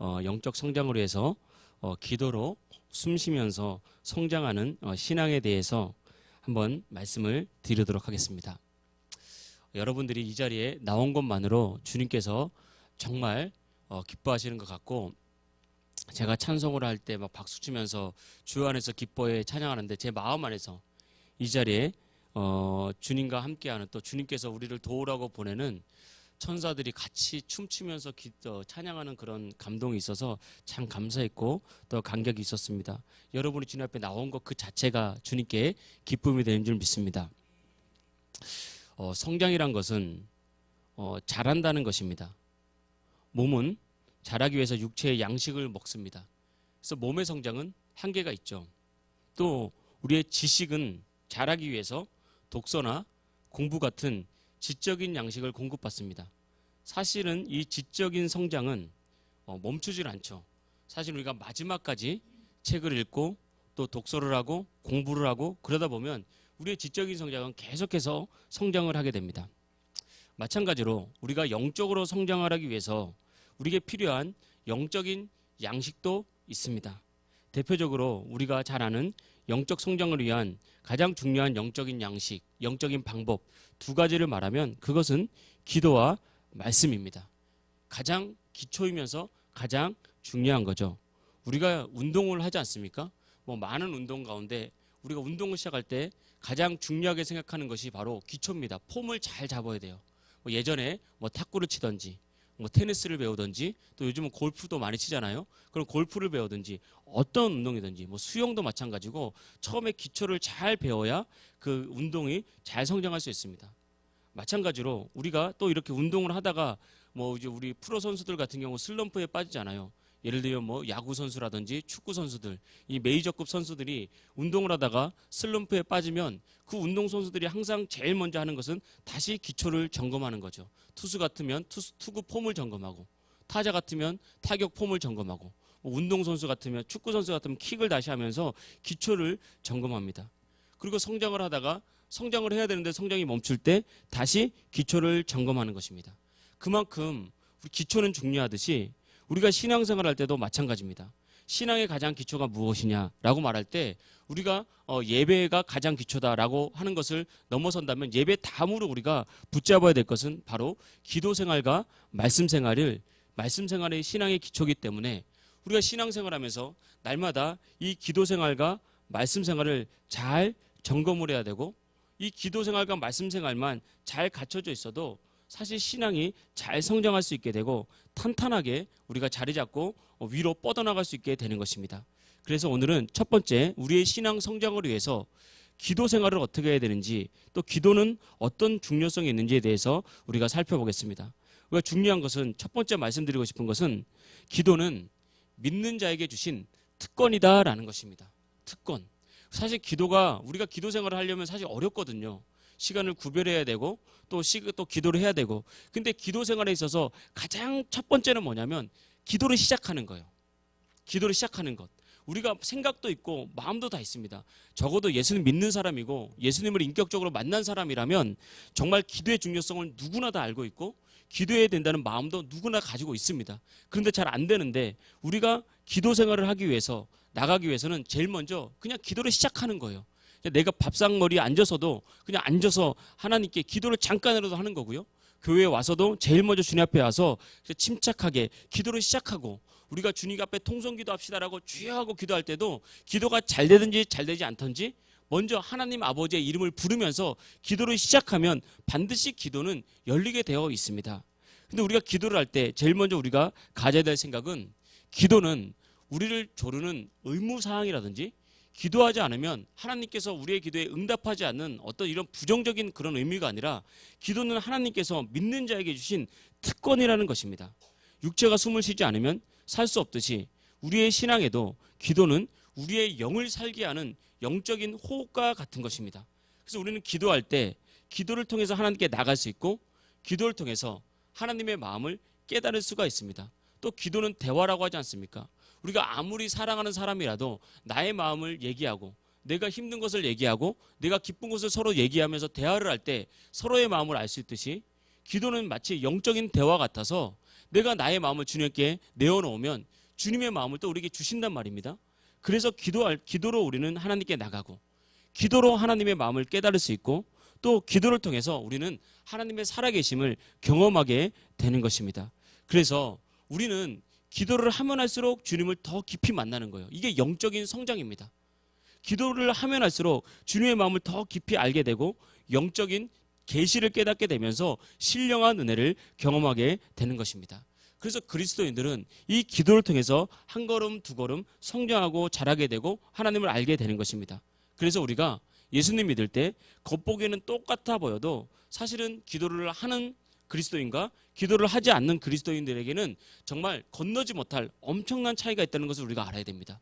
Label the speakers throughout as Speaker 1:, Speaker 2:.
Speaker 1: 영적 성장을 위해서 기도로 숨쉬면서 성장하는 신앙에 대해서 한번 말씀을 드리도록 하겠습니다. 여러분들이 이 자리에 나온 것만으로 주님께서 정말 기뻐하시는 것 같고, 제가 찬송을 할 때 막 박수 치면서 주 안에서 기뻐해 찬양하는데 제 마음 안에서 이 자리에 주님과 함께하는, 또 주님께서 우리를 도우라고 보내는 천사들이 같이 춤추면서 찬양하는 그런 감동이 있어서 참 감사했고 또 감격이 있었습니다. 여러분이 주님 앞에 나온 것 그 자체가 주님께 기쁨이 되는 줄 믿습니다. 성장이란 것은 자란다는 것입니다. 몸은 자라기 위해서 육체의 양식을 먹습니다. 그래서 몸의 성장은 한계가 있죠. 또 우리의 지식은 자라기 위해서 독서나 공부 같은 지적인 양식을 공급받습니다. 사실은 이 지적인 성장은 멈추질 않죠. 사실 우리가 마지막까지 책을 읽고 또 독서를 하고 공부를 하고 그러다 보면 우리의 지적인 성장은 계속해서 성장을 하게 됩니다. 마찬가지로 우리가 영적으로 성장하기 위해서 우리에게 필요한 영적인 양식도 있습니다. 대표적으로 우리가 잘 아는 영적 성장을 위한 가장 중요한 영적인 양식, 영적인 방법 두 가지를 말하면 그것은 기도와 말씀입니다. 가장 기초이면서 가장 중요한 거죠. 우리가 운동을 하지 않습니까? 많은 운동 가운데 우리가 운동을 시작할 때 가장 중요하게 생각하는 것이 바로 기초입니다. 폼을 잘 잡아야 돼요. 예전에 탁구를 치던지 테니스를 배우든지, 또 요즘은 골프도 많이 치잖아요. 그럼 골프를 배우든지 어떤 운동이든지 수영도 마찬가지고 처음에 기초를 잘 배워야 그 운동이 잘 성장할 수 있습니다. 마찬가지로 우리가 또 이렇게 운동을 하다가 이제 우리 프로 선수들 같은 경우 슬럼프에 빠지잖아요. 예를 들면 야구 선수라든지 축구 선수들, 이 메이저급 선수들이 운동을 하다가 슬럼프에 빠지면 그 운동 선수들이 항상 제일 먼저 하는 것은 다시 기초를 점검하는 거죠. 투수 같으면 투구 폼을 점검하고, 타자 같으면 타격 폼을 점검하고, 운동 선수 같으면 축구 선수 같으면 킥을 다시 하면서 기초를 점검합니다. 그리고 성장을 하다가 성장을 해야 되는데 성장이 멈출 때 다시 기초를 점검하는 것입니다. 그만큼 우리 기초는 중요하듯이 우리가 신앙생활 할 때도 마찬가지입니다. 신앙의 가장 기초가 무엇이냐라고 말할 때 우리가 예배가 가장 기초다라고 하는 것을 넘어선다면 예배 다음으로 우리가 붙잡아야 될 것은 바로 기도생활과 말씀생활의 신앙의 기초이기 때문에 우리가 신앙생활하면서 날마다 이 기도생활과 말씀생활을 잘 점검을 해야 되고, 이 기도생활과 말씀생활만 잘 갖춰져 있어도 사실 신앙이 잘 성장할 수 있게 되고 탄탄하게 우리가 자리 잡고 위로 뻗어나갈 수 있게 되는 것입니다. 그래서 오늘은 첫 번째, 우리의 신앙 성장을 위해서 기도 생활을 어떻게 해야 되는지, 또 기도는 어떤 중요성이 있는지에 대해서 우리가 살펴보겠습니다. 우리가 중요한 것은, 첫 번째 말씀드리고 싶은 것은 기도는 믿는 자에게 주신 특권이다라는 것입니다. 특권. 사실 우리가 기도 생활을 하려면 사실 어렵거든요. 시간을 구별해야 되고 또 기도를 해야 되고. 근데 기도 생활에 있어서 가장 첫 번째는 뭐냐면 기도를 시작하는 거예요. 기도를 시작하는 것. 우리가 생각도 있고 마음도 다 있습니다. 적어도 예수님 믿는 사람이고 예수님을 인격적으로 만난 사람이라면 정말 기도의 중요성을 누구나 다 알고 있고 기도해야 된다는 마음도 누구나 가지고 있습니다. 그런데 잘 안 되는데, 우리가 기도 생활을 하기 위해서, 나가기 위해서는 제일 먼저 그냥 기도를 시작하는 거예요. 내가 밥상머리에 앉아서도 그냥 앉아서 하나님께 기도를 잠깐이라도 하는 거고요. 교회에 와서도 제일 먼저 주님 앞에 와서 침착하게 기도를 시작하고, 우리가 주님 앞에 통성기도 합시다라고 주여 하고 기도할 때도 기도가 잘 되든지 잘 되지 않든지 먼저 하나님 아버지의 이름을 부르면서 기도를 시작하면 반드시 기도는 열리게 되어 있습니다. 근데 우리가 기도를 할 때 제일 먼저 우리가 가져야 될 생각은, 기도는 우리를 조르는 의무사항이라든지 기도하지 않으면 하나님께서 우리의 기도에 응답하지 않는 어떤 이런 부정적인 그런 의미가 아니라, 기도는 하나님께서 믿는 자에게 주신 특권이라는 것입니다. 육체가 숨을 쉬지 않으면 살 수 없듯이 우리의 신앙에도 기도는 우리의 영을 살게 하는 영적인 호흡과 같은 것입니다. 그래서 우리는 기도할 때 기도를 통해서 하나님께 나갈 수 있고, 기도를 통해서 하나님의 마음을 깨달을 수가 있습니다. 또 기도는 대화라고 하지 않습니까? 우리가 아무리 사랑하는 사람이라도 나의 마음을 얘기하고, 내가 힘든 것을 얘기하고, 내가 기쁜 것을 서로 얘기하면서 대화를 할 때 서로의 마음을 알 수 있듯이, 기도는 마치 영적인 대화 같아서 내가 나의 마음을 주님께 내어놓으면 주님의 마음을 또 우리에게 주신단 말입니다. 그래서 기도로 우리는 하나님께 나가고, 기도로 하나님의 마음을 깨달을 수 있고, 또 기도를 통해서 우리는 하나님의 살아계심을 경험하게 되는 것입니다. 그래서 우리는 기도를 하면 할수록 주님을 더 깊이 만나는 거예요. 이게 영적인 성장입니다. 기도를 하면 할수록 주님의 마음을 더 깊이 알게 되고 영적인 계시를 깨닫게 되면서 신령한 은혜를 경험하게 되는 것입니다. 그래서 그리스도인들은 이 기도를 통해서 한 걸음 두 걸음 성장하고 자라게 되고 하나님을 알게 되는 것입니다. 그래서 우리가 예수님 믿을 때 겉보기에는 똑같아 보여도 사실은 기도를 하는 그리스도인과 기도를 하지 않는 그리스도인들에게는 정말 건너지 못할 엄청난 차이가 있다는 것을 우리가 알아야 됩니다.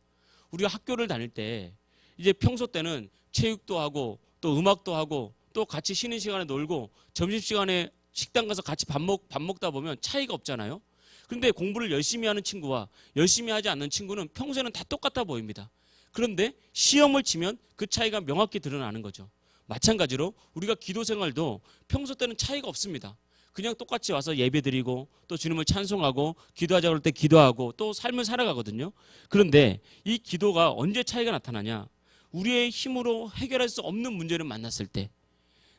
Speaker 1: 우리가 학교를 다닐 때 이제 평소 때는 체육도 하고 또 음악도 하고 또 같이 쉬는 시간에 놀고 점심시간에 식당 가서 같이 밥 먹다 보면 차이가 없잖아요. 그런데 공부를 열심히 하는 친구와 열심히 하지 않는 친구는 평소에는 다 똑같아 보입니다. 그런데 시험을 치면 그 차이가 명확히 드러나는 거죠. 마찬가지로 우리가 기도 생활도 평소 때는 차이가 없습니다. 그냥 똑같이 와서 예배드리고 또 주님을 찬송하고 기도하자고 할 때 기도하고 또 삶을 살아가거든요. 그런데 이 기도가 언제 차이가 나타나냐? 우리의 힘으로 해결할 수 없는 문제를 만났을 때,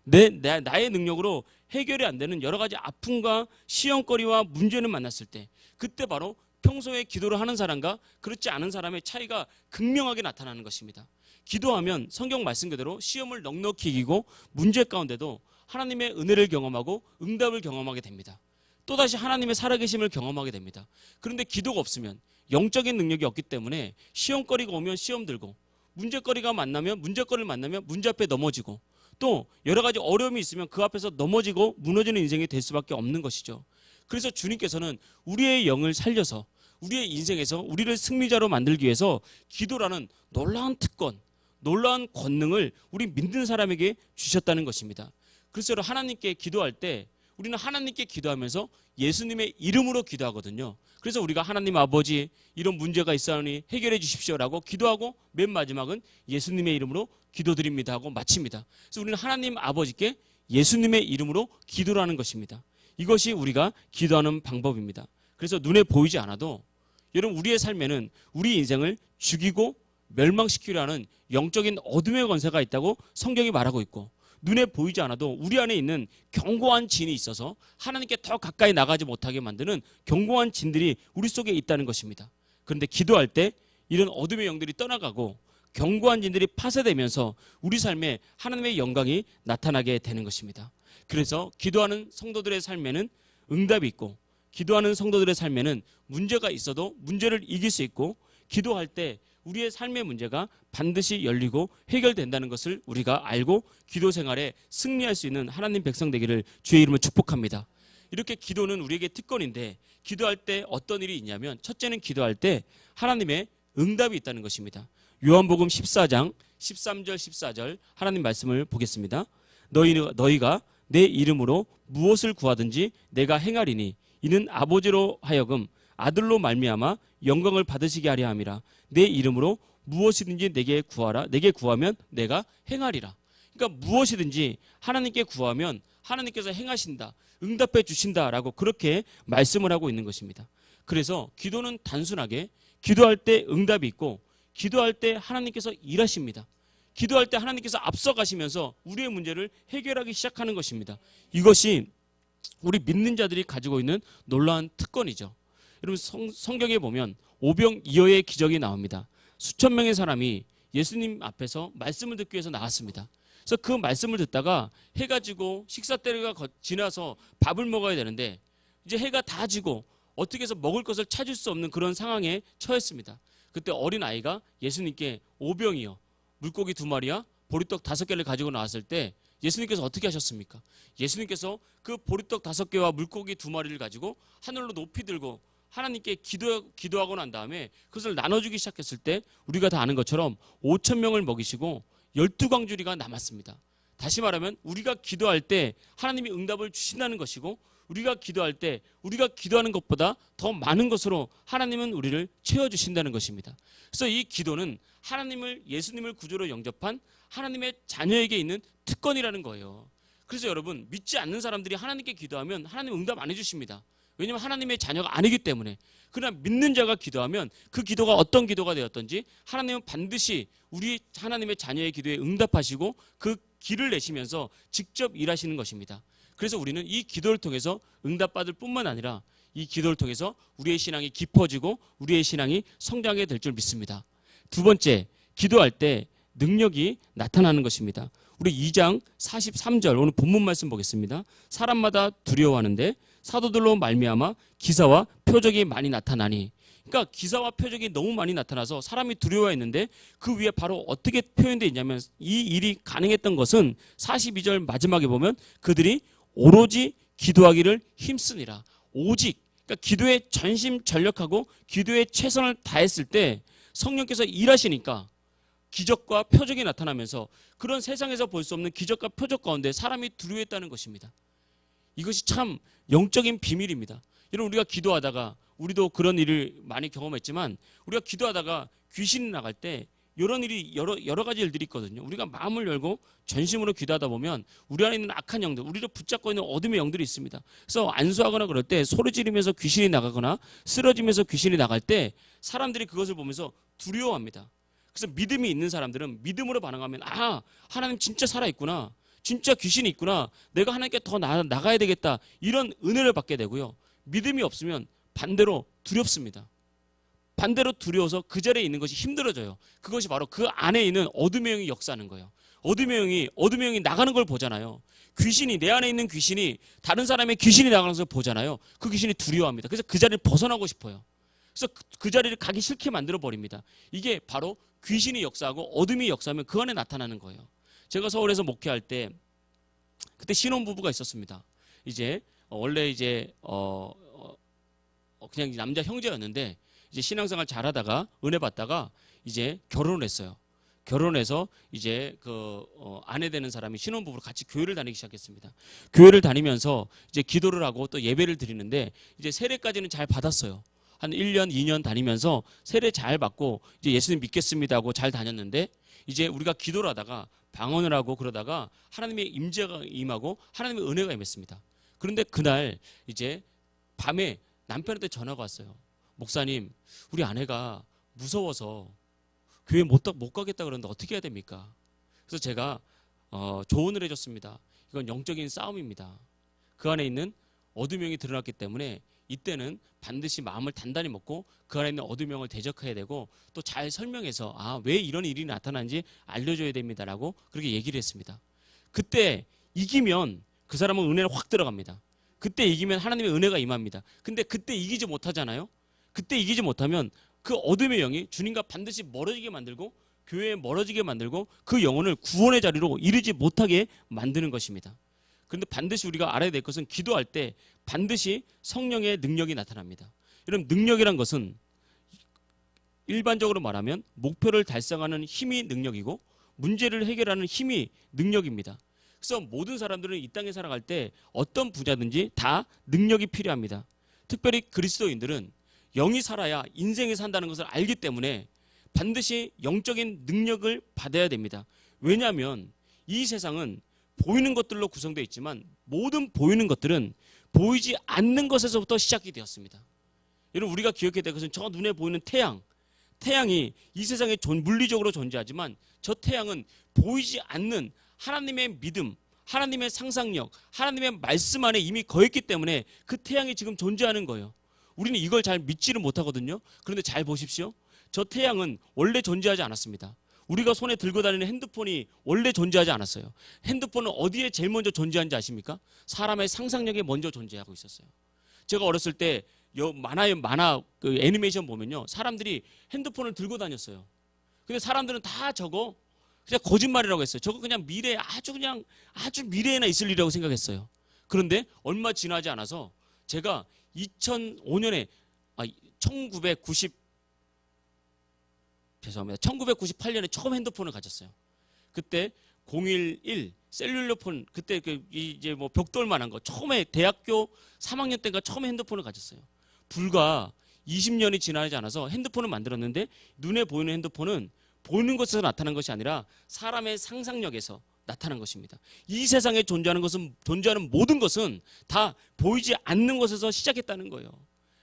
Speaker 1: 나의 능력으로 해결이 안 되는 여러 가지 아픔과 시험거리와 문제를 만났을 때, 그때 바로 평소에 기도를 하는 사람과 그렇지 않은 사람의 차이가 극명하게 나타나는 것입니다. 기도하면 성경 말씀 그대로 시험을 넉넉히 이기고 문제 가운데도 하나님의 은혜를 경험하고 응답을 경험하게 됩니다. 또다시 하나님의 살아계심을 경험하게 됩니다. 그런데 기도가 없으면 영적인 능력이 없기 때문에 시험거리가 오면 시험 들고 문제거리를 만나면 문제 앞에 넘어지고 또 여러 가지 어려움이 있으면 그 앞에서 넘어지고 무너지는 인생이 될 수밖에 없는 것이죠. 그래서 주님께서는 우리의 영을 살려서 우리의 인생에서 우리를 승리자로 만들기 위해서 기도라는 놀라운 특권, 놀라운 권능을 우리 믿는 사람에게 주셨다는 것입니다. 그래서 하나님께 기도할 때 우리는 하나님께 기도하면서 예수님의 이름으로 기도하거든요. 그래서 우리가 하나님 아버지 이런 문제가 있사오니 해결해 주십시오라고 기도하고 맨 마지막은 예수님의 이름으로 기도드립니다 하고 마칩니다. 그래서 우리는 하나님 아버지께 예수님의 이름으로 기도를 하는 것입니다. 이것이 우리가 기도하는 방법입니다. 그래서 눈에 보이지 않아도 여러분 우리의 삶에는 우리 인생을 죽이고 멸망시키려 하는 영적인 어둠의 권세가 있다고 성경이 말하고 있고, 눈에 보이지 않아도 우리 안에 있는 견고한 진이 있어서 하나님께 더 가까이 나가지 못하게 만드는 견고한 진들이 우리 속에 있다는 것입니다. 그런데 기도할 때 이런 어둠의 영들이 떠나가고 견고한 진들이 파쇄되면서 우리 삶에 하나님의 영광이 나타나게 되는 것입니다. 그래서 기도하는 성도들의 삶에는 응답이 있고, 기도하는 성도들의 삶에는 문제가 있어도 문제를 이길 수 있고, 기도할 때 우리의 삶의 문제가 반드시 열리고 해결된다는 것을 우리가 알고 기도 생활에 승리할 수 있는 하나님 백성 되기를 주의 이름으로 축복합니다. 이렇게 기도는 우리에게 특권인데, 기도할 때 어떤 일이 있냐면, 첫째는 기도할 때 하나님의 응답이 있다는 것입니다. 요한복음 14장 13절 14절 하나님 말씀을 보겠습니다. 너희가 내 이름으로 무엇을 구하든지 내가 행하리니 이는 아버지로 하여금 아들로 말미암아 영광을 받으시게 하려 함이라. 내 이름으로 무엇이든지 내게 구하라. 내게 구하면 내가 행하리라. 그러니까 무엇이든지 하나님께 구하면 하나님께서 행하신다, 응답해 주신다라고 그렇게 말씀을 하고 있는 것입니다. 그래서 기도는 단순하게 기도할 때 응답이 있고, 기도할 때 하나님께서 일하십니다. 기도할 때 하나님께서 앞서가시면서 우리의 문제를 해결하기 시작하는 것입니다. 이것이 우리 믿는 자들이 가지고 있는 놀라운 특권이죠. 여러분 성경에 보면 오병이어의 기적이 나옵니다. 수천 명의 사람이 예수님 앞에서 말씀을 듣기 위해서 나왔습니다. 그래서 그 말씀을 듣다가 해가 지고 식사 때가 지나서 밥을 먹어야 되는데 이제 해가 다 지고 어떻게 해서 먹을 것을 찾을 수 없는 그런 상황에 처했습니다. 그때 어린 아이가 예수님께 오병이어, 물고기 2마리와 보리떡 5개를 가지고 나왔을 때 예수님께서 어떻게 하셨습니까? 예수님께서 그 보리떡 5개와 물고기 2마리를 가지고 하늘로 높이 들고 하나님께 기도하고 난 다음에 그것을 나눠주기 시작했을 때 우리가 다 아는 것처럼 5,000명을 먹이시고 12광주리가 남았습니다. 다시 말하면 우리가 기도할 때 하나님이 응답을 주신다는 것이고, 우리가 기도할 때 우리가 기도하는 것보다 더 많은 것으로 하나님은 우리를 채워주신다는 것입니다. 그래서 이 기도는 예수님을 구주로 영접한 하나님의 자녀에게 있는 특권이라는 거예요. 그래서 여러분 믿지 않는 사람들이 하나님께 기도하면 하나님 응답 안 해주십니다. 왜냐하면 하나님의 자녀가 아니기 때문에. 그러나 믿는 자가 기도하면 그 기도가 어떤 기도가 되었던지 하나님은 반드시 우리 하나님의 자녀의 기도에 응답하시고 그 길을 내시면서 직접 일하시는 것입니다. 그래서 우리는 이 기도를 통해서 응답받을 뿐만 아니라 이 기도를 통해서 우리의 신앙이 깊어지고 우리의 신앙이 성장하게 될 줄 믿습니다. 두 번째, 기도할 때 능력이 나타나는 것입니다. 우리 2장 43절 오늘 본문 말씀 보겠습니다. 사람마다 두려워하는데 사도들로 말미암아 기사와 표적이 많이 나타나니. 그러니까 기사와 표적이 너무 많이 나타나서 사람이 두려워했는데 그 위에 바로 어떻게 표현되어 있냐면 이 일이 가능했던 것은 42절 마지막에 보면 그들이 오로지 기도하기를 힘쓰니라. 오직 그러니까 기도에 전심전력하고 기도에 최선을 다했을 때 성령께서 일하시니까 기적과 표적이 나타나면서 그런 세상에서 볼 수 없는 기적과 표적 가운데 사람이 두려워했다는 것입니다. 이것이 참 영적인 비밀입니다. 여러분 우리가 기도하다가 우리도 그런 일을 많이 경험했지만 우리가 기도하다가 귀신이 나갈 때 이런 일이 여러 가지 일들이 있거든요. 우리가 마음을 열고 전심으로 기도하다 보면 우리 안에 있는 악한 영들, 우리를 붙잡고 있는 어둠의 영들이 있습니다. 그래서 안수하거나 그럴 때 소리 지르면서 귀신이 나가거나 쓰러지면서 귀신이 나갈 때 사람들이 그것을 보면서 두려워합니다. 그래서 믿음이 있는 사람들은 믿음으로 반응하면 아, 하나님 진짜 살아있구나. 진짜 귀신이 있구나. 내가 하나님께 더 나가야 되겠다. 이런 은혜를 받게 되고요. 믿음이 없으면 반대로 두렵습니다. 반대로 두려워서 그 자리에 있는 것이 힘들어져요. 그것이 바로 그 안에 있는 어둠의 영이 역사하는 거예요. 어둠의 영이 나가는 걸 보잖아요. 귀신이 내 안에 있는 귀신이 다른 사람의 귀신이 나가는 것을 보잖아요. 그 귀신이 두려워합니다. 그래서 그 자리를 벗어나고 싶어요. 그래서 그 자리를 가기 싫게 만들어 버립니다. 이게 바로 귀신이 역사하고 어둠이 역사하면 그 안에 나타나는 거예요. 제가 서울에서 목회할 때 그때 신혼부부가 있었습니다. 이제 원래 이제 그냥 남자 형제였는데 이제 신앙생활 잘하다가 은혜 받다가 이제 결혼을 했어요. 결혼해서 이제 아내 되는 사람이 신혼부부로 같이 교회를 다니기 시작했습니다. 교회를 다니면서 이제 기도를 하고 또 예배를 드리는데 이제 세례까지는 잘 받았어요. 한 1년, 2년 다니면서 세례 잘 받고 이제 예수님 믿겠습니다 하고 잘 다녔는데 이제 우리가 기도를 하다가 방언을 하고 그러다가 하나님의 임재가 임하고 하나님의 은혜가 임했습니다. 그런데 그날 이제 밤에 남편한테 전화가 왔어요. 목사님, 우리 아내가 무서워서 교회 못 가겠다 그러는데 어떻게 해야 됩니까? 그래서 제가 조언을 해줬습니다. 이건 영적인 싸움입니다. 그 안에 있는 어둠의 영이 드러났기 때문에 이때는 반드시 마음을 단단히 먹고 그 안에 있는 어둠의 영을 대적해야 되고 또 잘 설명해서 왜 이런 일이 나타나는지 알려줘야 됩니다라고 그렇게 얘기를 했습니다. 그때 이기면 그 사람은 은혜를 확 들어갑니다. 그때 이기면 하나님의 은혜가 임합니다. 근데 그때 이기지 못하잖아요. 그때 이기지 못하면 그 어둠의 영이 주님과 반드시 멀어지게 만들고 교회에 멀어지게 만들고 그 영혼을 구원의 자리로 이르지 못하게 만드는 것입니다. 그런데 반드시 우리가 알아야 될 것은 기도할 때 반드시 성령의 능력이 나타납니다. 여러분 능력이란 것은 일반적으로 말하면 목표를 달성하는 힘이 능력이고 문제를 해결하는 힘이 능력입니다. 그래서 모든 사람들은 이 땅에 살아갈 때 어떤 분야든지 다 능력이 필요합니다. 특별히 그리스도인들은 영이 살아야 인생이 산다는 것을 알기 때문에 반드시 영적인 능력을 받아야 됩니다. 왜냐하면 이 세상은 보이는 것들로 구성되어 있지만 모든 보이는 것들은 보이지 않는 것에서부터 시작이 되었습니다. 여러분 우리가 기억해야 될 것은 저 눈에 보이는 태양이 이 세상에 물리적으로 존재하지만 저 태양은 보이지 않는 하나님의 믿음, 하나님의 상상력, 하나님의 말씀 안에 이미 거했기 때문에 그 태양이 지금 존재하는 거예요. 우리는 이걸 잘 믿지를 못하거든요. 그런데 잘 보십시오. 저 태양은 원래 존재하지 않았습니다. 우리가 손에 들고 다니는 핸드폰이 원래 존재하지 않았어요. 핸드폰은 어디에 제일 먼저 존재하는지 아십니까? 사람의 상상력에 먼저 존재하고 있었어요. 제가 어렸을 때 만화 그 애니메이션 보면요. 사람들이 핸드폰을 들고 다녔어요. 근데 사람들은 다 저거 그냥 거짓말이라고 했어요. 저거 그냥 아주 미래에나 있을 일이라고 생각했어요. 그런데 얼마 지나지 않아서 제가 2005년에 1998년에 처음 핸드폰을 가졌어요. 그때 011 셀룰러폰 그때 이제 뭐 벽돌만한 거 처음에 대학교 3학년 때가 처음에 핸드폰을 가졌어요. 불과 20년이 지나지 않아서 핸드폰을 만들었는데 눈에 보이는 핸드폰은 보이는 것에서 나타난 것이 아니라 사람의 상상력에서 나타난 것입니다. 이 세상에 존재하는 모든 것은 다 보이지 않는 것에서 시작했다는 거예요.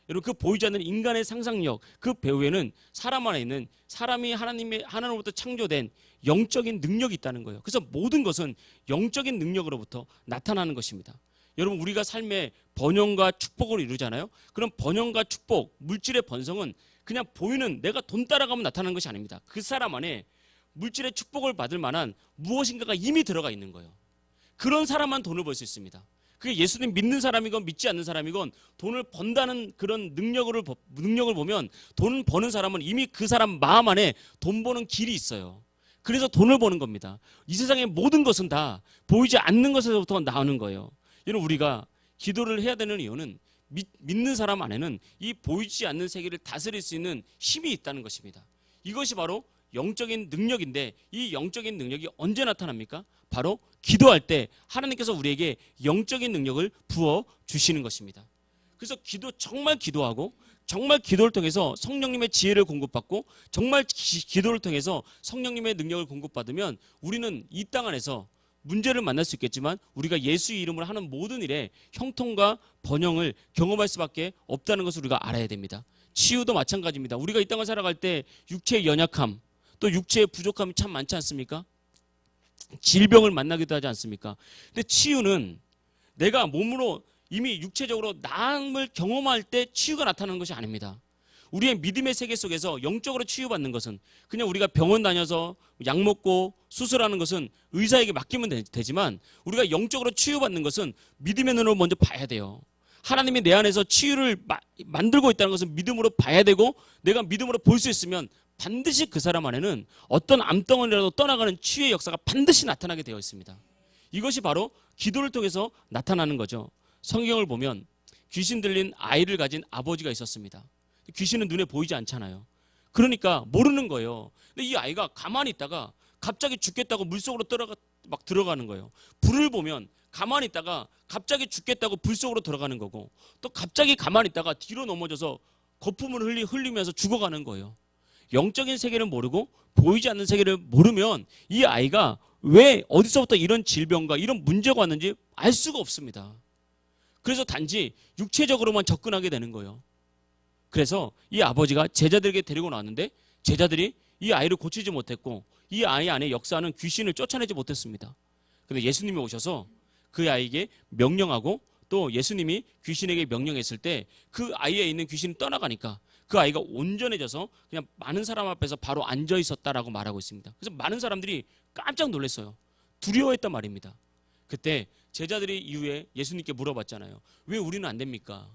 Speaker 1: 여러분, 그 보이지 않는 인간의 상상력, 그 배후에는 사람 안에 있는 사람이 하나님으로부터 창조된 영적인 능력이 있다는 거예요. 그래서 모든 것은 영적인 능력으로부터 나타나는 것입니다. 여러분, 우리가 삶의 번영과 축복을 이루잖아요. 그럼 번영과 축복, 물질의 번성은 그냥 보이는 내가 돈 따라가면 나타나는 것이 아닙니다. 그 사람 안에 물질의 축복을 받을 만한 무엇인가가 이미 들어가 있는 거예요. 그런 사람만 돈을 벌 수 있습니다. 그게 예수님 믿는 사람이건 믿지 않는 사람이건 돈을 번다는 그런 능력을 보면 돈 버는 사람은 이미 그 사람 마음 안에 돈 버는 길이 있어요. 그래서 돈을 버는 겁니다. 이 세상의 모든 것은 다 보이지 않는 것에서부터 나오는 거예요. 여러분, 우리가 기도를 해야 되는 이유는 믿는 사람 안에는 이 보이지 않는 세계를 다스릴 수 있는 힘이 있다는 것입니다. 이것이 바로 영적인 능력인데, 이 영적인 능력이 언제 나타납니까? 바로 기도할 때 하나님께서 우리에게 영적인 능력을 부어 주시는 것입니다. 그래서 정말 기도하고 정말 기도를 통해서 성령님의 지혜를 공급받고 정말 기도를 통해서 성령님의 능력을 공급받으면 우리는 이 땅 안에서 문제를 만날 수 있겠지만 우리가 예수의 이름으로 하는 모든 일에 형통과 번영을 경험할 수밖에 없다는 것을 우리가 알아야 됩니다. 치유도 마찬가지입니다. 우리가 이 땅을 살아갈 때 육체의 연약함, 또 육체의 부족함이 참 많지 않습니까? 질병을 만나기도 하지 않습니까? 근데 치유는 내가 몸으로 이미 육체적으로 나음을 경험할 때 치유가 나타나는 것이 아닙니다. 우리의 믿음의 세계 속에서 영적으로 치유받는 것은 그냥 우리가 병원 다녀서 약 먹고 수술하는 것은 의사에게 맡기면 되지만, 우리가 영적으로 치유받는 것은 믿음의 눈으로 먼저 봐야 돼요. 하나님이 내 안에서 치유를 만들고 있다는 것은 믿음으로 봐야 되고, 내가 믿음으로 볼 수 있으면 반드시 그 사람 안에는 어떤 암덩어리라도 떠나가는 치유의 역사가 반드시 나타나게 되어 있습니다. 이것이 바로 기도를 통해서 나타나는 거죠. 성경을 보면 귀신 들린 아이를 가진 아버지가 있었습니다. 귀신은 눈에 보이지 않잖아요. 그러니까 모르는 거예요. 근데 이 아이가 가만히 있다가 갑자기 죽겠다고 물속으로 들어가는 거예요. 불을 보면 가만히 있다가 갑자기 죽겠다고 불 속으로 들어가는 거고, 또 갑자기 가만히 있다가 뒤로 넘어져서 거품을 흘리면서 죽어가는 거예요. 영적인 세계를 모르고 보이지 않는 세계를 모르면 이 아이가 왜 어디서부터 이런 질병과 이런 문제가 왔는지 알 수가 없습니다. 그래서 단지 육체적으로만 접근하게 되는 거예요. 그래서 이 아버지가 제자들에게 데리고 나왔는데 제자들이 이 아이를 고치지 못했고 이 아이 안에 역사하는 귀신을 쫓아내지 못했습니다. 그런데 예수님이 오셔서 그 아이에게 명령하고, 또 예수님이 귀신에게 명령했을 때 그 아이에 있는 귀신이 떠나가니까 그 아이가 온전해져서 그냥 많은 사람 앞에서 바로 앉아 있었다라고 말하고 있습니다. 그래서 많은 사람들이 깜짝 놀랐어요. 두려워했단 말입니다. 그때 제자들이 이후에 예수님께 물어봤잖아요. 왜 우리는 안 됩니까?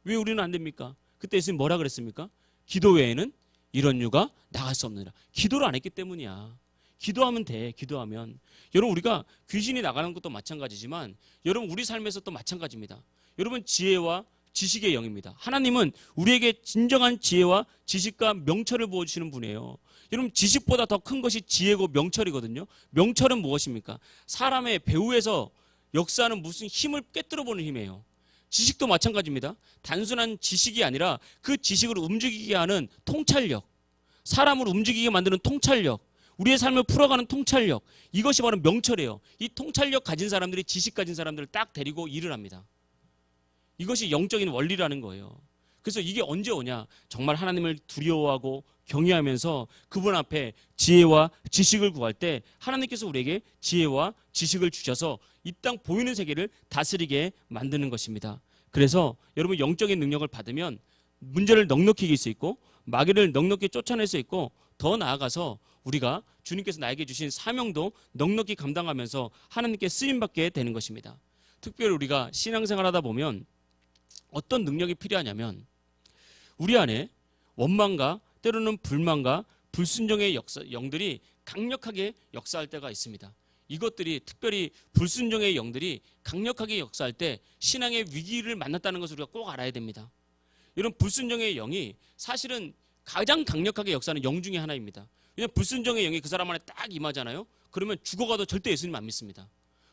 Speaker 1: 왜 우리는 안 됩니까? 그때 예수님 뭐라 그랬습니까? 기도 외에는 이런 유가 나갈 수 없느니라. 기도를 안 했기 때문이야. 기도하면 돼. 기도하면. 여러분, 우리가 귀신이 나가는 것도 마찬가지지만 여러분 우리 삶에서 또 마찬가지입니다. 여러분, 지혜와 지식의 영입니다. 하나님은 우리에게 진정한 지혜와 지식과 명철을 부어주시는 분이에요. 여러분, 지식보다 더 큰 것이 지혜고 명철이거든요. 명철은 무엇입니까? 사람의 배후에서 역사하는 무슨 힘을 꿰뚫어보는 힘이에요. 지식도 마찬가지입니다. 단순한 지식이 아니라 그 지식을 움직이게 하는 통찰력, 사람을 움직이게 만드는 통찰력, 우리의 삶을 풀어가는 통찰력, 이것이 바로 명철이에요. 이 통찰력 가진 사람들이 지식 가진 사람들을 딱 데리고 일을 합니다. 이것이 영적인 원리라는 거예요. 그래서 이게 언제 오냐? 정말 하나님을 두려워하고 경외하면서 그분 앞에 지혜와 지식을 구할 때 하나님께서 우리에게 지혜와 지식을 주셔서 이 땅 보이는 세계를 다스리게 만드는 것입니다. 그래서 여러분, 영적인 능력을 받으면 문제를 넉넉히 이길 수 있고 마귀를 넉넉히 쫓아낼 수 있고, 더 나아가서 우리가 주님께서 나에게 주신 사명도 넉넉히 감당하면서 하나님께 쓰임받게 되는 것입니다. 특별히 우리가 신앙생활 하다 보면 어떤 능력이 필요하냐면, 우리 안에 원망과 때로는 불만과 불순종의 영들이 강력하게 역사할 때가 있습니다. 이것들이, 특별히 불순종의 영들이 강력하게 역사할 때 신앙의 위기를 만났다는 것을 우리가 꼭 알아야 됩니다. 이런 불순종의 영이 사실은 가장 강력하게 역사하는 영 중에 하나입니다. 왜냐하면 불순종의 영이 그 사람 안에 딱 임하잖아요. 그러면 죽어가도 절대 예수님 안 믿습니다.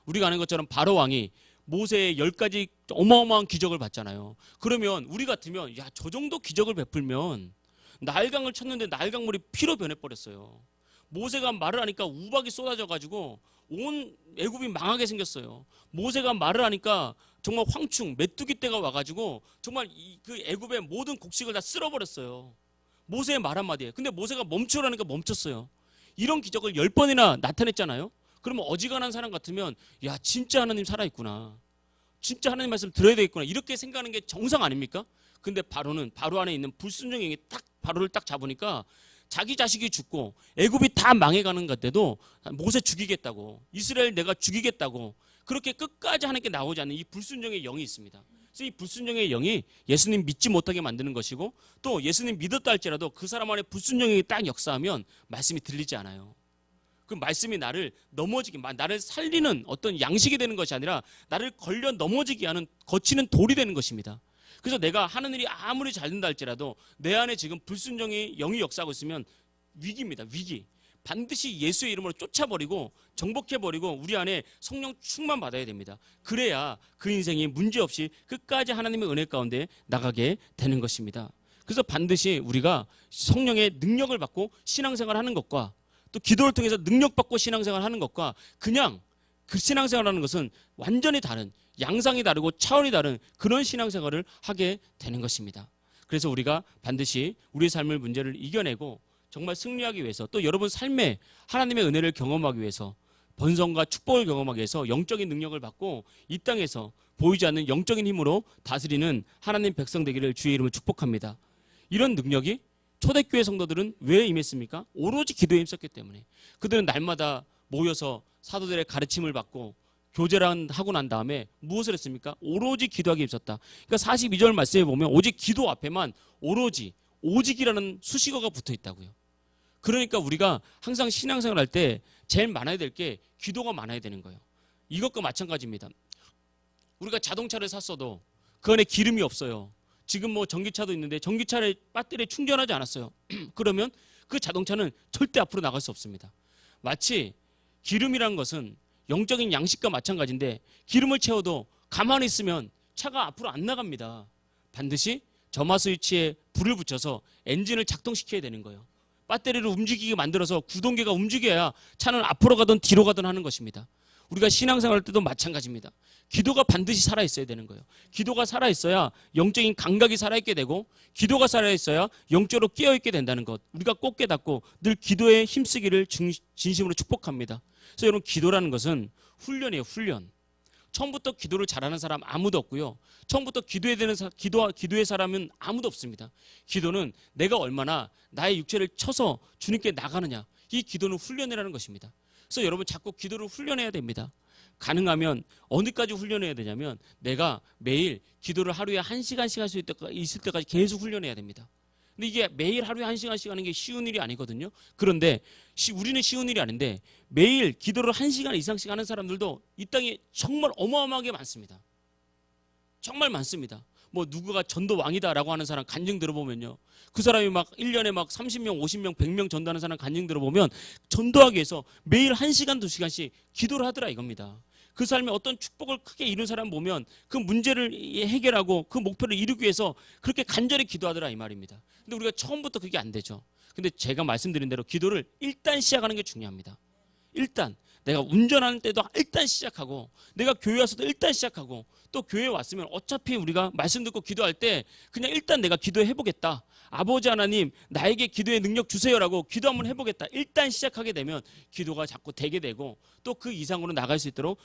Speaker 1: 우리가 아는 것처럼 바로 왕이 모세의 10가지 어마어마한 기적을 봤잖아요. 그러면 우리 같으면 야, 저 정도 기적을 베풀면 나일강을 쳤는데 나일강물이 피로 변해버렸어요. 모세가 말을 하니까 우박이 쏟아져가지고 온 애굽이 망하게 생겼어요. 모세가 말을 하니까 정말 황충 메뚜기 떼가 와가지고 정말 그 애굽의 모든 곡식을 다 쓸어버렸어요. 모세의 말 한마디에. 근데 모세가 멈추라니까 멈췄어요. 이런 기적을 10번이나 나타냈잖아요. 그러면 어지간한 사람 같으면 야 진짜 하나님 살아있구나, 진짜 하나님 말씀 들어야 되겠구나, 이렇게 생각하는 게 정상 아닙니까? 근데 바로 안에 있는 불순종의 영이 딱 바로를 딱 잡으니까 자기 자식이 죽고 애굽이 다 망해가는 건데도 모세 죽이겠다고, 이스라엘 내가 죽이겠다고, 그렇게 끝까지 하나님께 나오지 않는 이 불순종의 영이 있습니다. 그래서 이 불순종의 영이 예수님 믿지 못하게 만드는 것이고, 또 예수님 믿었다 할지라도 그 사람 안에 불순종이 딱 역사하면 말씀이 들리지 않아요. 그 말씀이 나를 넘어지게, 나를 살리는 어떤 양식이 되는 것이 아니라 나를 걸려 넘어지게 하는 거치는 돌이 되는 것입니다. 그래서 내가 하는 일이 아무리 잘 된다 할지라도 내 안에 지금 불순종의 영이 역사하고 있으면 위기입니다. 위기. 반드시 예수의 이름으로 쫓아버리고 정복해버리고 우리 안에 성령 충만 받아야 됩니다. 그래야 그 인생이 문제없이 끝까지 하나님의 은혜 가운데 나가게 되는 것입니다. 그래서 반드시 우리가 성령의 능력을 받고 신앙생활하는 것과 또 기도를 통해서 능력받고 신앙생활하는 것과 그냥 그 신앙생활하는 것은 완전히 다른, 양상이 다르고 차원이 다른 그런 신앙생활을 하게 되는 것입니다. 그래서 우리가 반드시 우리의 삶의 문제를 이겨내고 정말 승리하기 위해서, 또 여러분 삶에 하나님의 은혜를 경험하기 위해서, 번성과 축복을 경험하기 위해서 영적인 능력을 받고 이 땅에서 보이지 않는 영적인 힘으로 다스리는 하나님 백성 되기를 주의 이름으로 축복합니다. 이런 능력이 초대교회 성도들은 왜 임했습니까? 오로지 기도에 힘썼기 때문에. 그들은 날마다 모여서 사도들의 가르침을 받고 교제를 하고 난 다음에 무엇을 했습니까? 오로지 기도하기에 힘썼다. 그러니까 42절 말씀에 보면 오직 기도 앞에만 오로지, 오직이라는 수식어가 붙어 있다고요. 그러니까 우리가 항상 신앙생활 할 때 제일 많아야 될 게 기도가 많아야 되는 거예요. 이것과 마찬가지입니다. 우리가 자동차를 샀어도 그 안에 기름이 없어요. 지금 뭐 전기차도 있는데 전기차를 배터리에 충전하지 않았어요. 그러면 그 자동차는 절대 앞으로 나갈 수 없습니다. 마치 기름이라는 것은 영적인 양식과 마찬가지인데 기름을 채워도 가만히 있으면 차가 앞으로 안 나갑니다. 반드시 점화 스위치에 불을 붙여서 엔진을 작동시켜야 되는 거예요. 배터리를 움직이게 만들어서 구동계가 움직여야 차는 앞으로 가든 뒤로 가든 하는 것입니다. 우리가 신앙생활 할 때도 마찬가지입니다. 기도가 반드시 살아있어야 되는 거예요. 기도가 살아있어야 영적인 감각이 살아있게 되고, 기도가 살아있어야 영적으로 깨어있게 된다는 것, 우리가 꼭 깨닫고 늘 기도에 힘쓰기를 진심으로 축복합니다. 그래서 여러분, 기도라는 것은 훈련이에요. 훈련. 처음부터 기도를 잘하는 사람 아무도 없고요. 처음부터 기도의 사람은 아무도 없습니다. 기도는 내가 얼마나 나의 육체를 쳐서 주님께 나가느냐, 이 기도는 훈련이라는 것입니다. 그래서 여러분, 자꾸 기도를 훈련해야 됩니다. 가능하면 어디까지 훈련해야 되냐면 내가 매일 기도를 하루에 1시간씩 할 수 있을 때까지 계속 훈련해야 됩니다. 근데 이게 매일 하루에 1시간씩 하는 게 쉬운 일이 아니거든요. 그런데 우리는 쉬운 일이 아닌데 매일 기도를 1시간 이상씩 하는 사람들도 이 땅에 정말 어마어마하게 많습니다. 정말 많습니다. 뭐 누구가 전도 왕이다라고 하는 사람 간증 들어보면요, 그 사람이 막 1년에 막 30명, 50명, 100명 전도하는 사람 간증 들어보면 전도하기 위해서 매일 1시간, 2시간씩 기도를 하더라 이겁니다. 그 삶에 어떤 축복을 크게 이룬 사람 보면 그 문제를 해결하고 그 목표를 이루기 위해서 그렇게 간절히 기도하더라 이 말입니다. 근데 우리가 처음부터 그게 안 되죠. 근데 제가 말씀드린 대로 기도를 일단 시작하는 게 중요합니다. 일단 내가 운전하는 때도 일단 시작하고, 내가 교회 와서도 일단 시작하고, 또 교회 왔으면 어차피 우리가 말씀 듣고 기도할 때 그냥 일단 내가 기도해 보겠다, 아버지 하나님 나에게 기도의 능력 주세요라고 기도 한번 해보겠다, 일단 시작하게 되면 기도가 자꾸 되게 되고 또 그 이상으로 나갈 수 있도록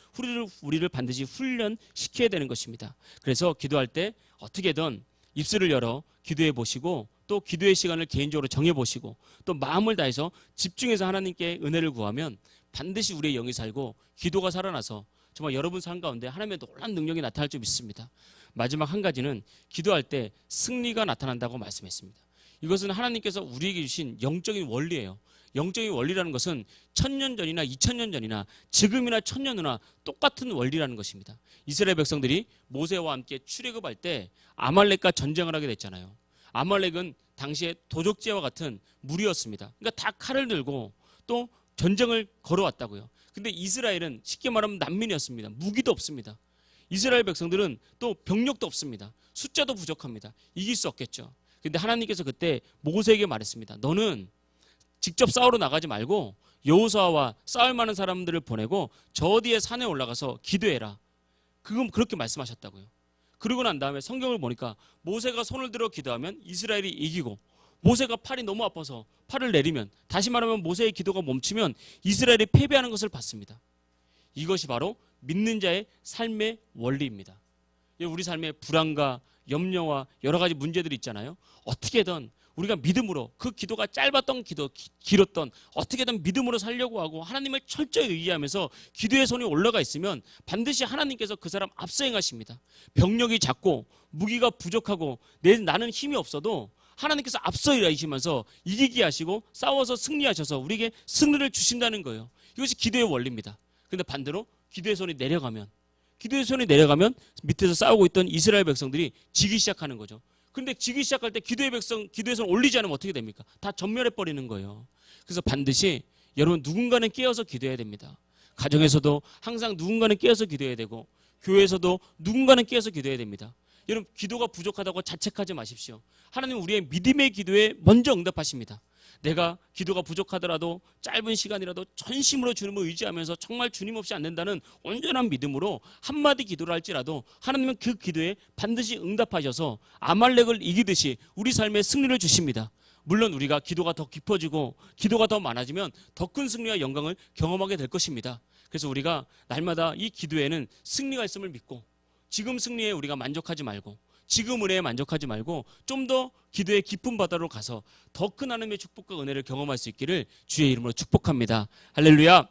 Speaker 1: 우리를 반드시 훈련시켜야 되는 것입니다. 그래서 기도할 때 어떻게든 입술을 열어 기도해 보시고, 또 기도의 시간을 개인적으로 정해 보시고, 또 마음을 다해서 집중해서 하나님께 은혜를 구하면 반드시 우리의 영이 살고 기도가 살아나서 정말 여러분 삶 가운데 하나님의 놀라운 능력이 나타날 줄 믿습니다. 마지막 한 가지는 기도할 때 승리가 나타난다고 말씀했습니다. 이것은 하나님께서 우리에게 주신 영적인 원리예요. 영적인 원리라는 것은 1000년 전이나 2000년 전이나 지금이나 1000년 후나 똑같은 원리라는 것입니다. 이스라엘 백성들이 모세와 함께 출애굽할 때 아말렉과 전쟁을 하게 됐잖아요. 아말렉은 당시에 도적제와 같은 무리였습니다. 그러니까 다 칼을 들고 또 전쟁을 걸어왔다고요. 근데 이스라엘은 쉽게 말하면 난민이었습니다. 무기도 없습니다. 이스라엘 백성들은 또 병력도 없습니다. 숫자도 부족합니다. 이길 수 없겠죠. 근데 하나님께서 그때 모세에게 말했습니다. 너는 직접 싸우러 나가지 말고 여호수아와 싸울 만한 사람들을 보내고 저 어디에 산에 올라가서 기도해라. 그건 그렇게 말씀하셨다고요. 그러고 난 다음에 성경을 보니까 모세가 손을 들어 기도하면 이스라엘이 이기고, 모세가 팔이 너무 아파서 팔을 내리면, 다시 말하면 모세의 기도가 멈추면 이스라엘이 패배하는 것을 봤습니다. 이것이 바로 믿는 자의 삶의 원리입니다. 우리 삶에 불안과 염려와 여러 가지 문제들이 있잖아요. 어떻게든 우리가 믿음으로, 그 기도가 짧았던 기도, 길었던, 어떻게든 믿음으로 살려고 하고 하나님을 철저히 의지하면서 기도의 손이 올라가 있으면 반드시 하나님께서 그 사람 앞서 행하십니다. 병력이 작고 무기가 부족하고 나는 힘이 없어도 하나님께서 앞서 일하시면서 이기게 하시고 싸워서 승리하셔서 우리에게 승리를 주신다는 거예요. 이것이 기도의 원리입니다. 그런데 반대로 기도의 손이 내려가면 밑에서 싸우고 있던 이스라엘 백성들이 지기 시작하는 거죠. 그런데 지기 시작할 때 기도의 손 올리지 않으면 어떻게 됩니까? 다 전멸해 버리는 거예요. 그래서 반드시 여러분 누군가는 깨어서 기도해야 됩니다. 가정에서도 항상 누군가는 깨어서 기도해야 되고, 교회에서도 누군가는 깨어서 기도해야 됩니다. 여러분 기도가 부족하다고 자책하지 마십시오. 하나님은 우리의 믿음의 기도에 먼저 응답하십니다. 내가 기도가 부족하더라도 짧은 시간이라도 전심으로 주님을 의지하면서 정말 주님 없이 안 된다는 온전한 믿음으로 한마디 기도를 할지라도 하나님은 그 기도에 반드시 응답하셔서 아말렉을 이기듯이 우리 삶에 승리를 주십니다. 물론 우리가 기도가 더 깊어지고 기도가 더 많아지면 더 큰 승리와 영광을 경험하게 될 것입니다. 그래서 우리가 날마다 이 기도에는 승리가 있음을 믿고, 지금 승리에 우리가 만족하지 말고, 지금 은혜에 만족하지 말고 좀 더 기도의 깊은 바다로 가서 더 큰 하나님의 축복과 은혜를 경험할 수 있기를 주의 이름으로 축복합니다. 할렐루야.